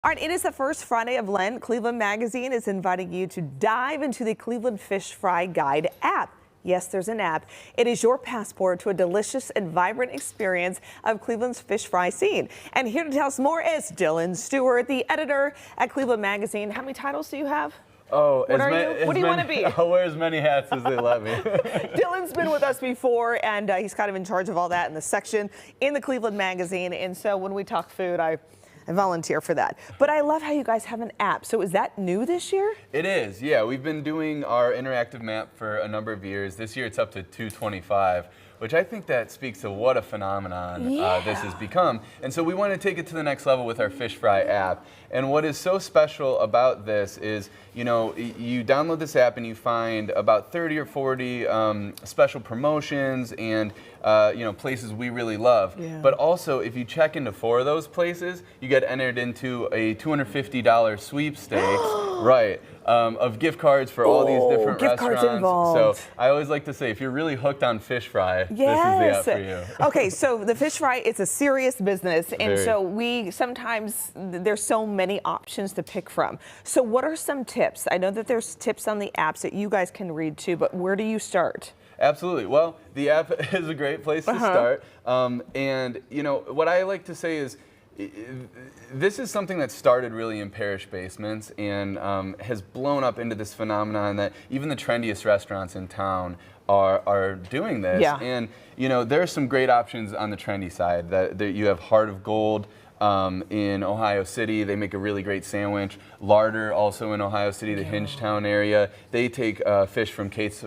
All right, it is the first Friday of Lent. Cleveland Magazine is inviting you to dive into the Cleveland Fish Fry Guide app. Yes, there's an app. It is your passport to a delicious and vibrant experience of Cleveland's fish fry scene. And here to tell us more is Dylan Stewart, the editor at Cleveland Magazine. How many titles do you have? Oh, what do you want to be? I'll wear as many hats as they let me. Dylan's been with us before, and he's kind of in charge of all that in the section in the Cleveland Magazine. And so when we talk food, I volunteer for that. But I love how you guys have an app. So is that new this year? It is, yeah. We've been doing our interactive map for a number of years. This year it's up to 225, which I think that speaks to what a phenomenon this has become. And so we want to take it to the next level with our Fish Fry app. And what is so special about this is, you know, you download this app and you find about 30 or 40 special promotions and, you know, places we really love. Yeah. But also, if you check into 4 of those places, you get entered into a $250 sweepstakes, right, of gift cards for all these different gift restaurants. cards involved. So I always like to say, if you're really hooked on fish fry, Yes. this is the app for you. Okay, so the fish fry, it's a serious business, and Very. so we sometimes, there's so many options to pick from. So what are some tips? I know that there's tips on the apps that you guys can read too, but where do you start? Absolutely. Well, the app is a great place to start. And, you know, what I like to say is, this is something that started really in parish basements and has blown up into this phenomenon that even the trendiest restaurants in town are doing this. Yeah. And, you know, there are some great options on the trendy side. That you have Heart of Gold in Ohio City. They make a really great sandwich. Larder, also in Ohio City, the Hingetown area. They take fish from Kate's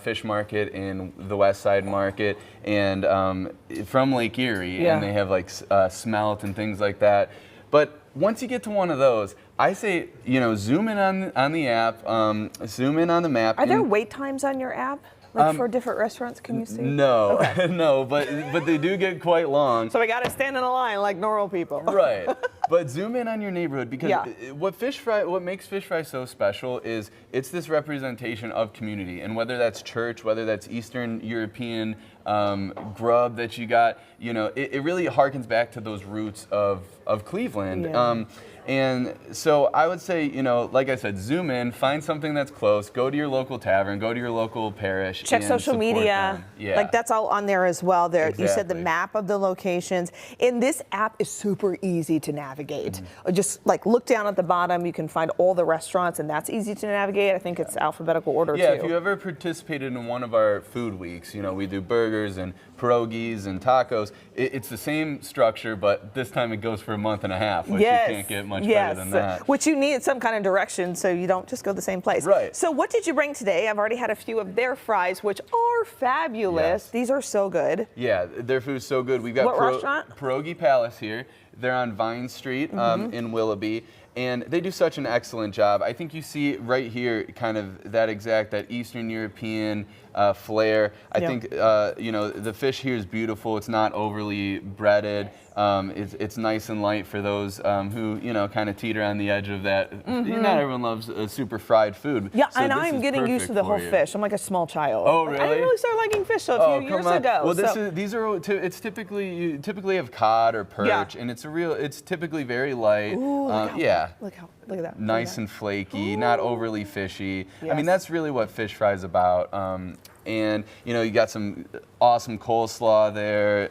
Fish Market in the West Side Market and from Lake Erie, and they have like smelt and things like that. But once you get to one of those, I say, you know, zoom in on the app, zoom in on the map. Are there wait times on your app? Like for different restaurants, can you see? No, okay. no, but they do get quite long. So we got to stand in a line like normal people. Right, but zoom in on your neighborhood because what makes fish fry so special is it's this representation of community, and whether that's church, whether that's Eastern European grub that you got, you know, it really harkens back to those roots of Cleveland. Yeah. And so I would say, you know, like I said, zoom in, find something that's close, go to your local tavern, go to your local parish. Check and social media. them. Yeah. Like that's all on there as well. There, Exactly. You said the map of the locations. And this app is super easy to navigate. Just like look down at the bottom, you can find all the restaurants, and that's easy to navigate. I think it's alphabetical order Yeah, too. if you ever participated in one of our food weeks, you know, we do burgers and pierogies and tacos. It's the same structure, but this time it goes for a month and a half, which you can't get much better than that. Which you need some kind of direction so you don't just go the same place. Right. So what did you bring today? I've already had a few of their fries, which are fabulous. Yes. These are so good. Yeah, their food's so good. We've got What restaurant? Pierogi Palace here. They're on Vine Street in Willoughby. And they do such an excellent job. I think you see right here kind of that Eastern European flair. I think, you know, the fish here is beautiful. It's not overly breaded. It's nice and light for those who, you know, kind of teeter on the edge of that. Not everyone loves super fried food. Yeah, so and this I'm is getting used to the perfect whole for you. fish. I'm like a small child. Oh, I really? didn't really start liking fish a few years ago. Well, these are it's typically you typically have cod or perch, and it's typically very light. Ooh, look at that. Nice and flaky, not overly fishy. I Yes. mean, that's really what fish fry is about. And you know, you got some awesome coleslaw there,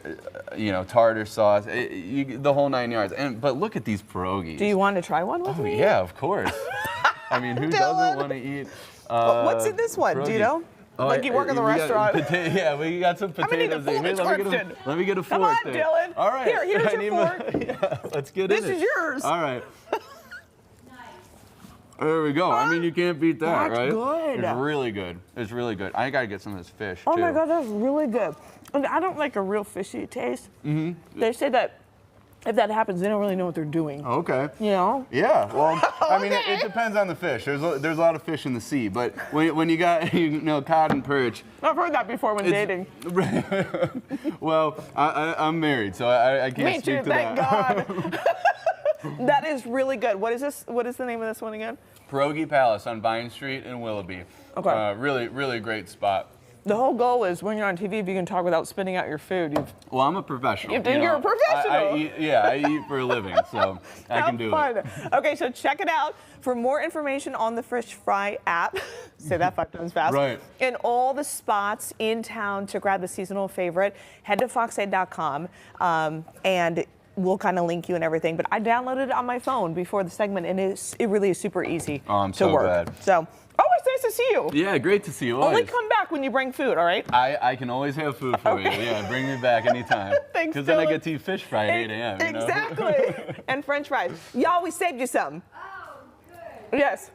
you know, tartar sauce, the whole 9 yards. But look at these pierogies. Do you want to try one with me? Yeah, of course. I mean, who doesn't want to eat? What's in this one? Do you know? Like you work in the restaurant. Yeah, we got some potatoes. I need the full description. Let me get a fork. Come on, there. Dylan. All right. Here's your fork. Yeah, let's get This in it. is yours. All right. There we go. I mean, you can't beat that, That's right? good. It's really good. It's really good. I gotta get some of this fish Oh too. my God, that's really good. And I don't like a real fishy taste. They say that if that happens, they don't really know what they're doing. Okay. You know? Yeah. Well, I mean, it depends on the fish. There's a lot of fish in the sea, but when you got cod and perch. I've heard that before when dating. Well, I'm married, so I can't Me speak too, to thank that. God. That is really good. What is this? What is the name of this one again? Pierogi Palace on Vine Street in Willoughby. Okay. Really, really great spot. The whole goal is when you're on TV, if you can talk without spitting out your food. Well, I'm a professional. You're a professional. I eat for a living, so I can do it. Okay, so check it out. For more information on the Fish Fry app, say that 5 times fast. Right. And all the spots in town to grab the seasonal favorite, head to fox8.com and we'll kind of link you and everything. But I downloaded it on my phone before the segment, and it really is super easy I'm to so work. glad. So, always nice to see you. Yeah, great to see you. Only Always. come back when you bring food, all right? I can always have food for you. Yeah, bring me back anytime. Thanks, Because then I Dylan. get to eat fish fry at 8 a.m. Exactly. And French fries. Y'all, we saved you some. Oh, good. Yes.